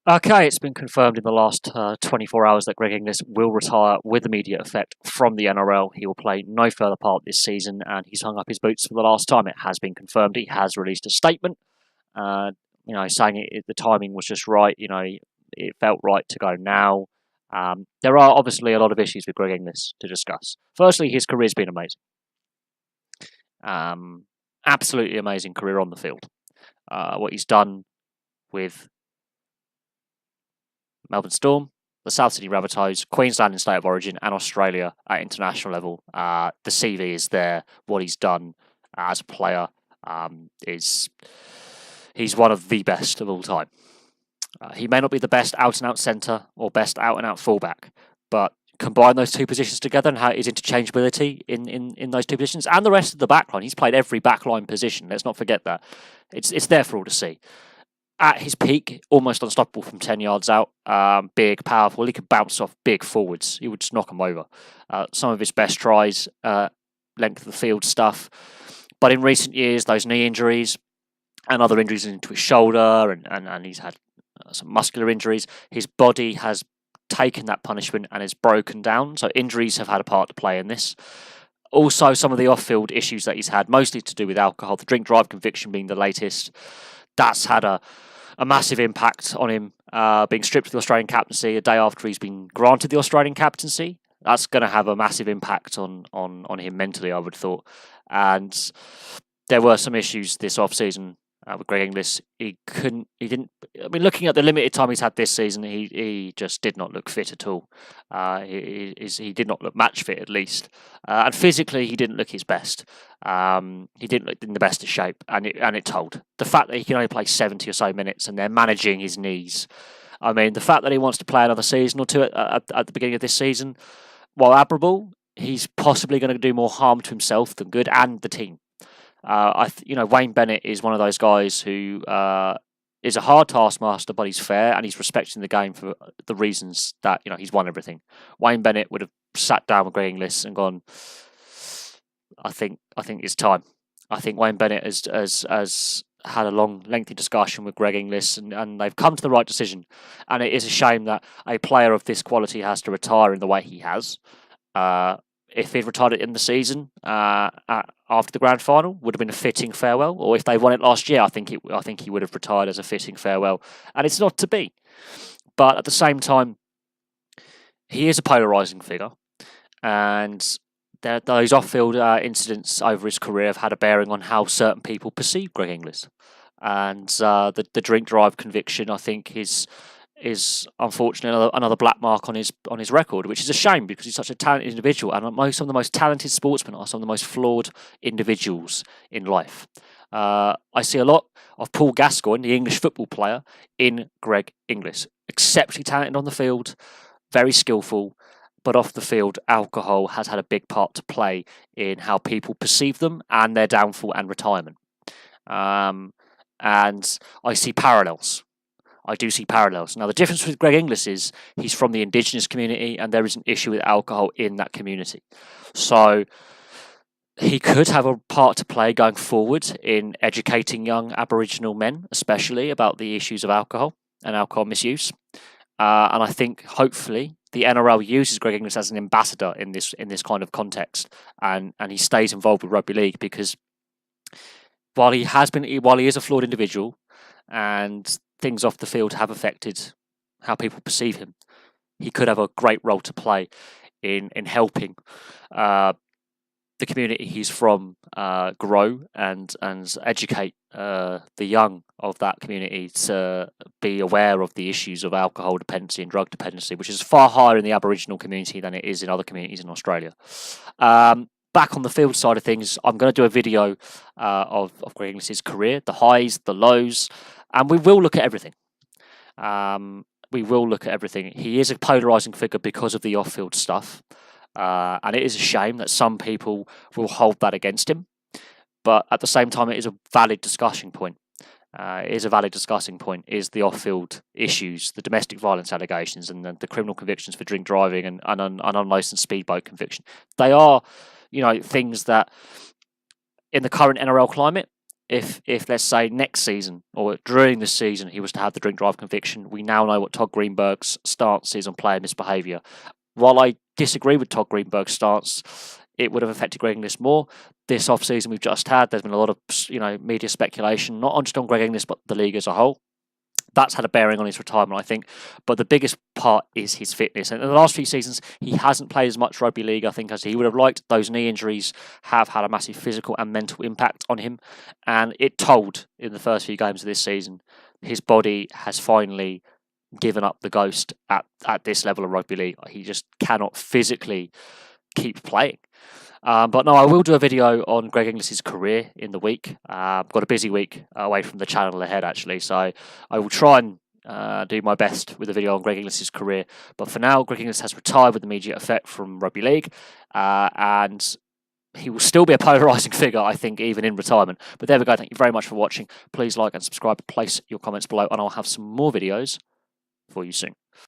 Okay, it's been confirmed in the last 24 hours that Greg Inglis will retire with immediate effect from the NRL. He will play no further part this season, and he's hung up his boots for the last time. It has been confirmed. He has released a statement, uh, saying the timing was just right. It felt right to go now. There are obviously a lot of issues with Greg Inglis to discuss. Firstly, his career's been amazing. Absolutely amazing career on the field. What he's done with Melbourne Storm, the South Sydney Rabbitohs, Queensland in State of Origin, and Australia at international level. The CV is there. What he's done as a player is he's one of the best of all time. He may not be the best out-and-out centre or best out-and-out fullback, but combine those two positions together and his interchangeability in those two positions and the rest of the backline. He's played every backline position. Let's not forget that. It's there for all to see. At his peak, almost unstoppable from 10 yards out. Big, powerful. He could bounce off big forwards. He would just knock them over. Some of his best tries, length of the field stuff. But in recent years, those knee injuries and other injuries into his shoulder, and he's had some muscular injuries, his body has taken that punishment and is broken down. So injuries have had a part to play in this. Also, some of the off-field issues that he's had, mostly to do with alcohol, the drink drive conviction being the latest, that's had a massive impact on him being stripped of the Australian captaincy a day after he's been granted the Australian captaincy. That's going to have a massive impact on him mentally, I would have thought. And there were some issues this off-season with Greg Inglis. Looking at the limited time he's had this season, he just did not look fit at all. He did not look match fit, at least. And physically, he didn't look his best. He didn't look in the best of shape, and it told. The fact that he can only play 70 or so minutes and they're managing his knees. I mean, the fact that he wants to play another season or two at the beginning of this season, while admirable, he's possibly going to do more harm to himself than good, and the team. Wayne Bennett is one of those guys who is a hard taskmaster, but he's fair and he's respecting the game for the reasons that he's won everything. Wayne Bennett would have sat down with Greg Inglis and gone, I think it's time. I think Wayne Bennett has had a long, lengthy discussion with Greg Inglis, and they've come to the right decision. And it is a shame that a player of this quality has to retire in the way he has. If he'd retired it in the season after the grand final, would have been a fitting farewell. Or if they won it last year, I think he would have retired as a fitting farewell. And it's not to be. But at the same time, he is a polarising figure, and those off-field incidents over his career have had a bearing on how certain people perceive Greg Inglis. And the drink drive conviction, I think, is unfortunately another black mark on his record, which is a shame because he's such a talented individual, and some of the most talented sportsmen are some of the most flawed individuals in life. I see a lot of Paul Gascoigne, the English football player, in Greg Inglis. Exceptionally talented on the field, very skillful, but off the field, alcohol has had a big part to play in how people perceive them and their downfall and retirement. And I see parallels. I do see parallels. Now, the difference with Greg Inglis is he's from the Indigenous community, and there is an issue with alcohol in that community. So he could have a part to play going forward in educating young Aboriginal men, especially about the issues of alcohol and alcohol misuse. And I think, hopefully, the NRL uses Greg Inglis as an ambassador in this kind of context, and he stays involved with rugby league, because while he is a flawed individual, and things off the field have affected how people perceive him, he could have a great role to play in helping the community he's from grow and educate the young of that community to be aware of the issues of alcohol dependency and drug dependency, which is far higher in the Aboriginal community than it is in other communities in Australia. Back on the field side of things, I'm going to do a video of Greg Inglis's career, the highs, the lows, and we will look at everything. We will look at everything. He is a polarising figure because of the off-field stuff. And it is a shame that some people will hold that against him. But at the same time, it is a valid discussion point. Is the off-field issues, the domestic violence allegations, and the criminal convictions for drink driving and unlicensed speedboat conviction. They are, things that in the current NRL climate, if let's say next season or during this season he was to have the drink drive conviction, we now know what Todd Greenberg's stance is on player misbehaviour. While I disagree with Todd Greenberg's stance, it would have affected Greg Inglis more. This off-season we've just had, there's been a lot of media speculation, not just on Greg Inglis, but the league as a whole. That's had a bearing on his retirement, I think. But the biggest part is his fitness. And in the last few seasons, he hasn't played as much rugby league, I think, as he would have liked. Those knee injuries have had a massive physical and mental impact on him. And it told in the first few games of this season. His body has finally given up the ghost at this level of rugby league. He just cannot physically keep playing. But no, I will do a video on Greg Inglis's career in the week. I've got a busy week away from the channel ahead, actually, so I will try and do my best with a video on Greg Inglis's career. But for now, Greg Inglis has retired with immediate effect from rugby league, and he will still be a polarising figure, I think, even in retirement. But there we go. Thank you very much for watching. Please like and subscribe. Place your comments below, and I'll have some more videos for you soon.